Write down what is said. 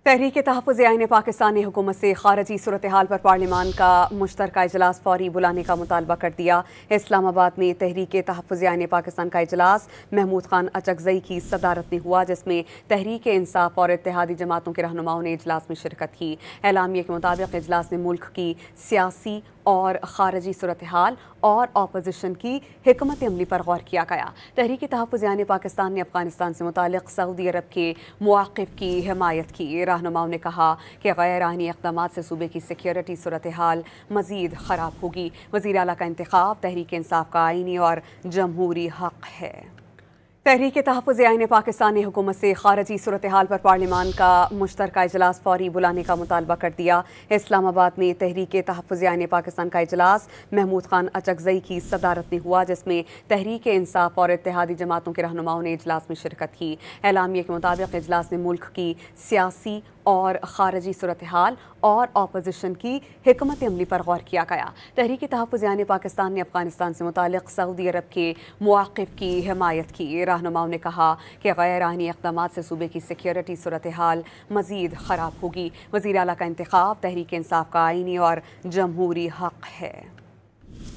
तहरीक तहफ़्फ़ुज़ आईन पाकिस्तान ने हुकूमत से खारजी सूरत हाल पर पार्लिमान का मुश्तरका इजलास फौरी बुलाने का मुतालबा कर दिया। इस्लामाबाद में तहरीक तहफ़्फ़ुज़ आईन पाकिस्तान का इजलास महमूद खान अचकज़ई की सदारत में हुआ, जिसमें तहरीक इंसाफ और इत्तेहादी जमातों के रहनुमाओं ने इजलास में शिरकत की। एलामिया के मुताबिक इजलास में मुल्क की सियासी और खारजी सूरत हाल और अपोजिशन की हिकमत अमली पर गौर किया गया। तहरीक तहफ़्फ़ुज़ आईन पाकिस्तान ने अफ़गानिस्तान से मुतालिक सऊदी अरब के मुआक़िफ़ की हिमायत की। रहनुमाओं ने कहा कि गैर आईनी इक़दामात से सूबे की सिक्योरिटी सूरत हाल मज़ीद ख़राब होगी। वज़ीर आला का इंतख़ाब तहरीक इंसाफ का आईनी और जमहूरी हक़ है। तहरीक तहफ़्फ़ुज़ आईन पाकिस्तान ने हुकूमत से खारजी सूरत हाल पर पार्लिमान का मुश्तरका इजलास फौरी बुलाने का मुतालबा कर दिया। इस्लामाबाद में तहरीक तहफ़्फ़ुज़ आईन पाकिस्तान का इजलास महमूद खान अचकज़ई की सदारत में हुआ, जिसमें तहरीक इंसाफ और इत्तेहादी जमातों के रहनुमाओं ने इजलास में शिरकत की। एलामिया के मुताबिक इजलास में मुल्क की सियासी और खारजी सूरत हाल और अपोजिशन की हिकमत अमली पर गौर किया गया। तहरीक तहफ़्फ़ुज़ आईन पाकिस्तान ने अफ़गानिस्तान से मुतालिक सऊदी अरब के मुआक़िफ़ की हिमायत की। रहनुमाओं ने कहा कि गैर आईनी इक़दामात से सूबे की सिक्योरिटी सूरत हाल मज़ीद ख़राब होगी। वज़ीर आला का इंतख़ाब तहरीक इंसाफ का आईनी और जमहूरी हक़ है।